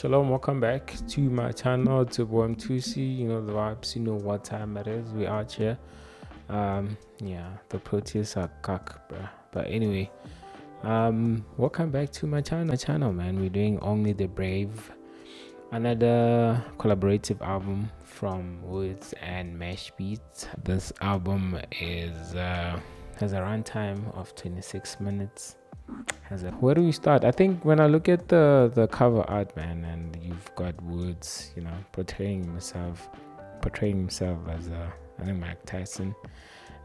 Shalom, welcome back to my channel. It's your boy M2C. You know the vibes, you know what time it is. We out here. Yeah, the Proteus are cuck, bruh. But anyway, welcome back to my channel, man. We're doing Only the Brave, another collaborative album from Wordz and Mashbeatz. This album has a runtime of 26 minutes. Where do we start? I think when I look at the cover art, man, and you've got Wordz, you know, portraying himself as I think Mike Tyson,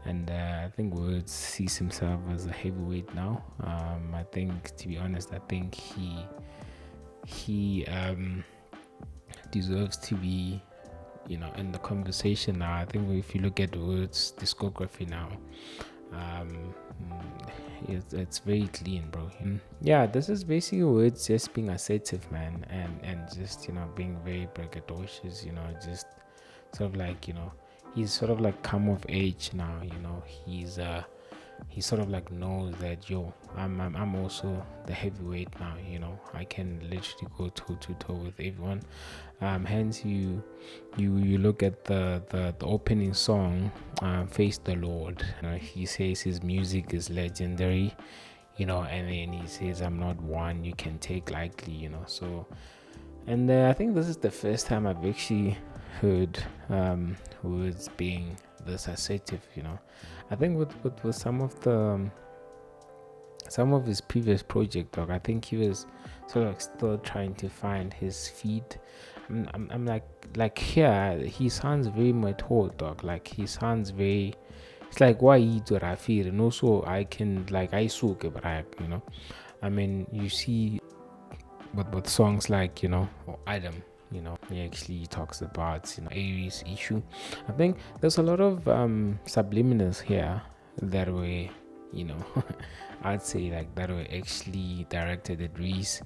and I think Wordz sees himself as a heavyweight now. I think, to be honest, I think he deserves to be, you know, in the conversation now. I think if you look at Wordz discography now, it's very clean, bro. Yeah, this is basically Wordz just being assertive, man, and just, you know, being very braggadocious, you know, just sort of like, you know, he's sort of like come of age now, you know. He sort of like knows that, yo, I'm also the heavyweight now, you know. I can literally go toe to toe with everyone. Hence you look at the opening song, Face the Lord. You know, he says his music is legendary, you know, and then he says, I'm not one you can take lightly, you know. So, and I think this is the first time I've actually heard Wordz being this assertive, you know. I think with some of his previous project, dog, I think he was sort of still trying to find his feet. I'm like here he sounds very mature, dog. Like he sounds very, it's like why eat what I feel, and also I can, like, I soak it, but I, you know, I mean, you see with songs like, you know, or Adam, you know, he actually talks about, you know, Aries issue. I think there's a lot of subliminals here that were, you know, I'd say like that were actually directed at Reese.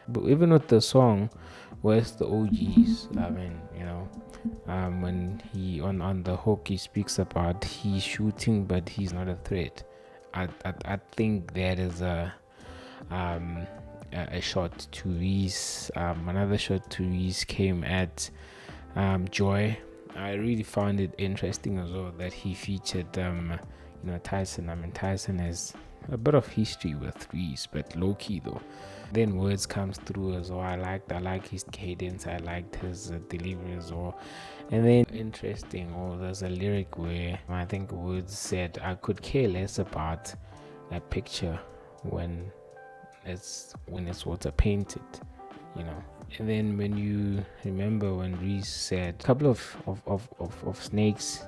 But even with the song, where's the OGs? I mean, you know, when he on the hook he speaks about he's shooting but he's not a threat. I think that is a shot to Reese. Another shot to Reese came at Joy. I really found it interesting as well that he featured you know, Tyson. I mean, Tyson has a bit of history with Reese, but low key though. Then Wordz comes through as well. I like his cadence. I liked his delivery as well. And then interesting, there's a lyric where I think Wordz said, I could care less about a picture when it's water painted, you know. And then when you remember when Reese said a couple of snakes,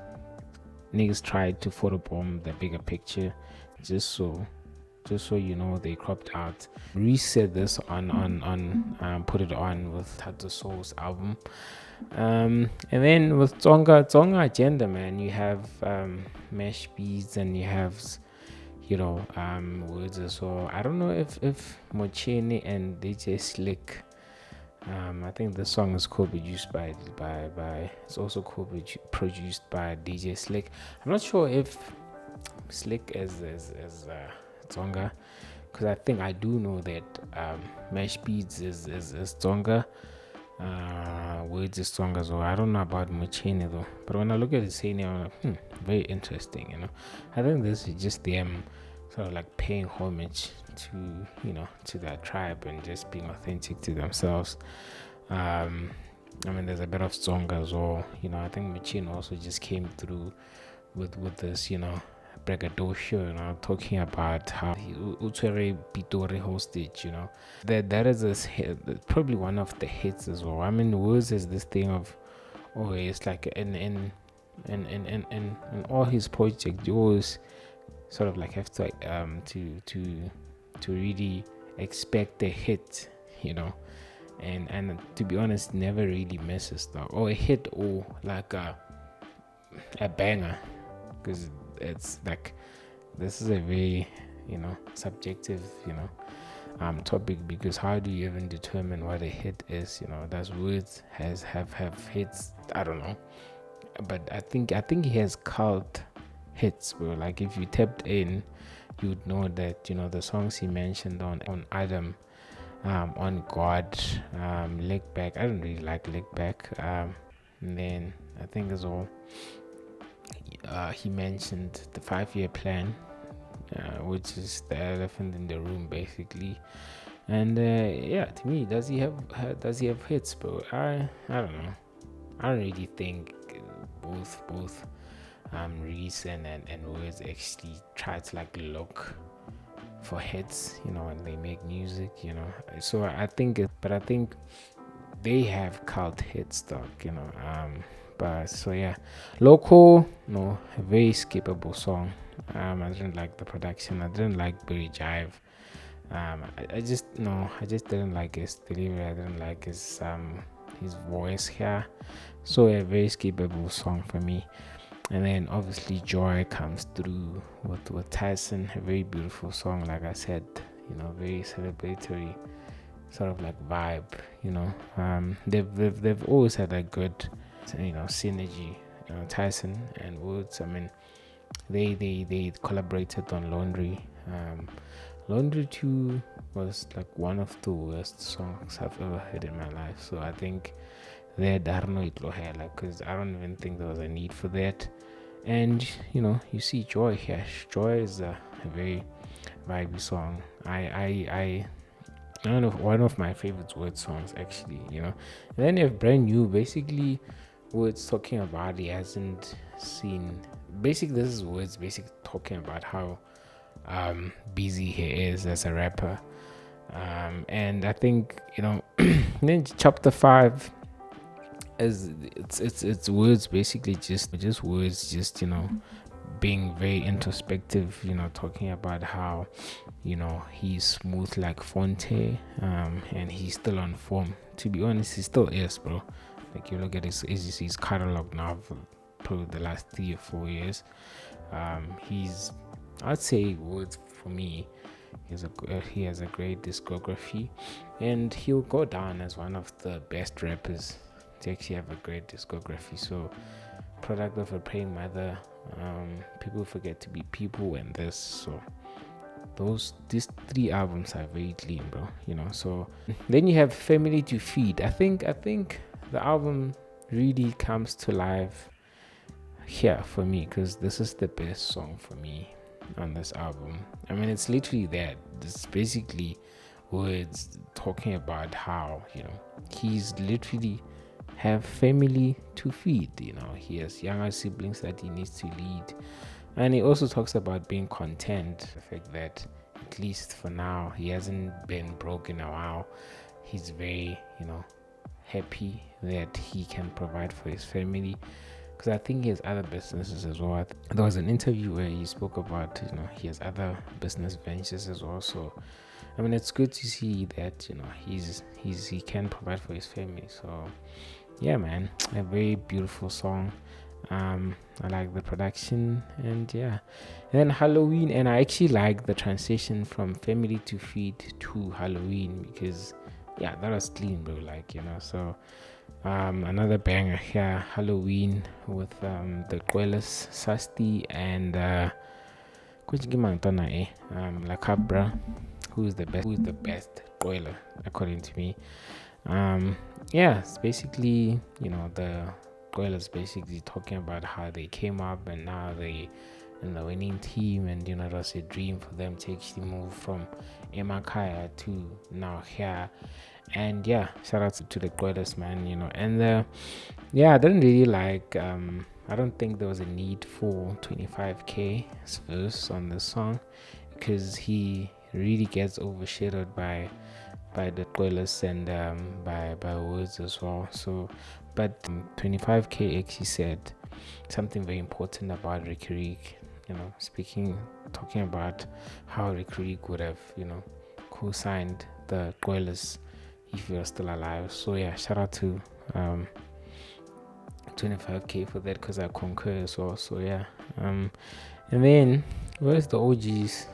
niggas tried to photobomb the bigger picture, just so you know, they cropped out. Reese said this on Put It On with Tattoo Soul's album. And then with Tsonga Agenda, man, you have Mashbeatz and you have, you know, Wordz as well. I don't know if Mochene and DJ Slick, I think the song is co-produced by it's also co-produced by DJ Slick. I'm not sure if Slick is Tsonga, because I do know that Mashbeatz is Tsonga, Wordz is Tsonga, so I don't know about Mochene though. But when I look at the scene, I'm like, very interesting, you know. I think this is just them sort of like paying homage to, you know, to their tribe and just being authentic to themselves. I mean, there's a bit of Tsonga as well, you know. I think Mochene also just came through with this, you know, braggadocio, you know, talking about how he Utswere Pitori hostage, you know. That is this hit, probably one of the hits as well. I mean, Wordz is this thing of, it's like in all his projects, you always sort of like have to really expect a hit, you know. And to be honest, never really misses stuff, or a hit, or like a banger, because it's like, this is a very, you know, subjective, you know, topic, because how do you even determine what a hit is, you know? Does Wordz have hits? I don't know, but I think he has cult hits, bro. Like if you tapped in, you would know that, you know, the songs he mentioned on Adam, On God, Leg Back. I don't really like Leg Back. And then I think as well, he mentioned the 5-year plan, which is the elephant in the room, basically. And yeah, to me, does he have hits, bro? I don't know. I don't really think both Reese and Wordz actually try to like look for hits, when they make music, So I think, but I think they have cult hits, dog, But so yeah, Local, no, a very skippable song. I didn't like the production. I didn't like Billy Jive. I just didn't like his delivery. I didn't like his voice here. So a very skippable song for me. And then obviously Joy comes through with Tyson, a very beautiful song, like I said, very celebratory sort of like vibe, they've always had a good synergy, Tyson and Wordz. I mean, they collaborated on Laundry. Laundry 2 was like one of the worst songs I've ever heard in my life. So I think that I don't know it because I don't even think there was a need for that. And you see Joy here. Joy is a very vibey song. I don't know, one of my favorite Wordz songs actually. And then you have Brand New, basically Wordz talking about he hasn't seen. Basically, this is Wordz basically talking about how busy he is as a rapper, and I think then chapter 5 is it's Wordz basically just Wordz just being very introspective, talking about how he's smooth like Fonte, and he's still on form. To be honest, he still is, bro. Like, you look at his catalog now for probably the last 3 or 4 years. I'd say Wordz, for me, he has a great discography, and he'll go down as one of the best rappers to actually have a great discography. So, product of a praying mother, people forget to be people, and this. So these 3 albums are very clean, bro. So then you have Family to Feed. I think the album really comes to life here for me, because this is the best song for me on this album. I mean, it's literally that. It's basically Wordz talking about how he's literally have family to feed. He has younger siblings that he needs to lead, and he also talks about being content, the fact that at least for now he hasn't been broke in a while. He's very happy that he can provide for his family, because I think he has other businesses as well. There was an interview where he spoke about he has other business ventures as well. So I mean, it's good to see that he can provide for his family. So yeah, man, a very beautiful song. I like the production, and yeah, and then Halloween, and I actually like the transition from Family to Feed to Halloween, because yeah, that was clean, bro. So another banger here, Halloween, with the Quellas, Sasti, and La Cabra, who's the best Quella according to me. Yeah, it's basically the Quellas basically talking about how they came up and now they in the winning team, and it was a dream for them to actually move from Emakaya to now here. And yeah, shout out to the Quellas, man. And yeah, I didn't really like I don't think there was a need for 25K's verse on this song, because he really gets overshadowed by the Quellas and by Wordz as well. So but 25K actually said something very important about Ricky Rick, talking about how Ricky Rick would have co-signed the Quellas if he was still alive. So yeah, shout out to 25K for that, because I concur as well. So yeah, and then where's the OGs?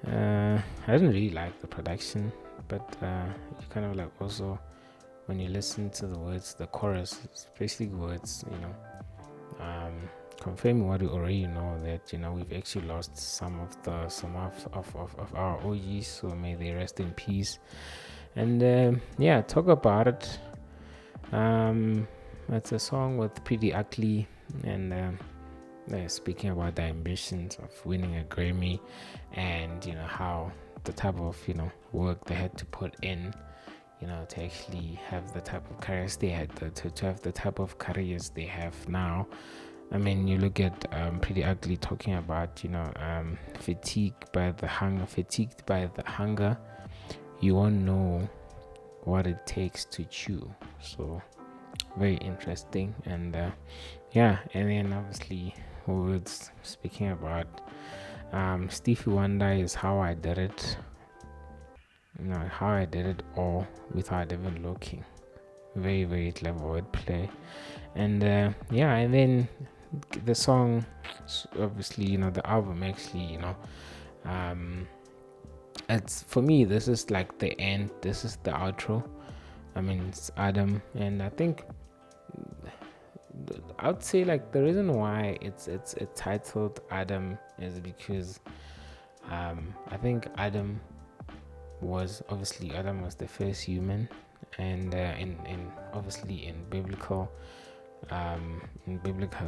I didn't really like the production, but you kind of like also when you listen to the words, the chorus, it's basically Wordz, confirming what we already know, that we've actually lost some of our OGs, so may they rest in peace. And talk about it. It's a song with Pretty Ugly, and they're speaking about the ambitions of winning a Grammy, and how the type of work they had to put in, to actually have the type of careers they had, to have the type of careers they have now. I mean, you look at Pretty Ugly talking about fatigued by the hunger. You won't know what it takes to chew. So very interesting. And and then obviously Wordz speaking about Stevie Wonder is how I did it. How I did it all without even looking. Very, very clever wordplay. And and then the song, obviously, the album actually, it's, for me, this is like the end, this is the outro. I mean, it's Adam, and I think I would say, like, the reason why it's titled Adam is because I think Adam was the first human, and in obviously in biblical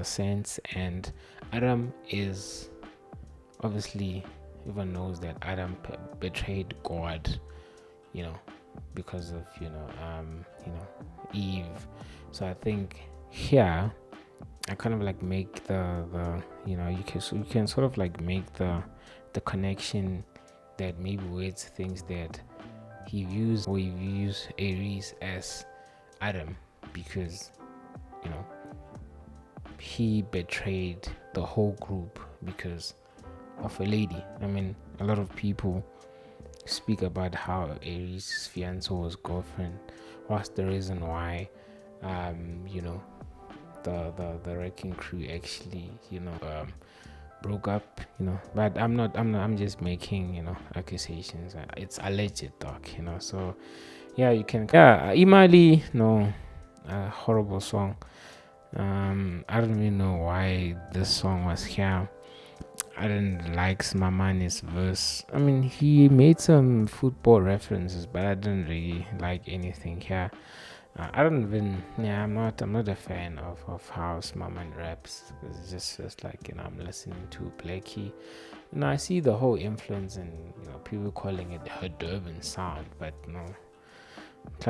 sense, and Adam is obviously, everyone knows that Adam betrayed God, because of Eve. So I think here I kind of like make the you can sort of like make the connection that maybe Wordz thinks that he views Aries as Adam, because he betrayed the whole group because of a lady. I mean, a lot of people speak about how Aries' fiancé was girlfriend was the reason why the wrecking crew actually broke up, but I'm just making accusations. It's alleged, dog, so you can Imali, no, a horrible song. I don't really know why this song was here. I didn't like Smamani's verse. I mean, he made some football references, but I didn't really like anything here. I don't even. Yeah, I'm not a fan of how Smaman raps. It's just like I'm listening to Blackie, and I see the whole influence and people calling it her Durban sound, but no. I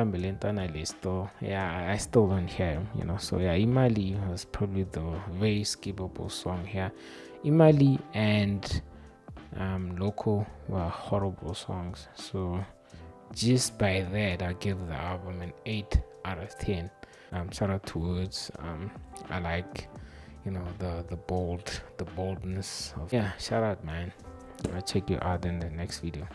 still don't hear him, so Imali was probably the very skippable song here. Imali and Loco were horrible songs, so just by that I give the album an 8 out of 10. Shout out to Wordz. I like the boldness of shout out, man. I'll check you out in the next video.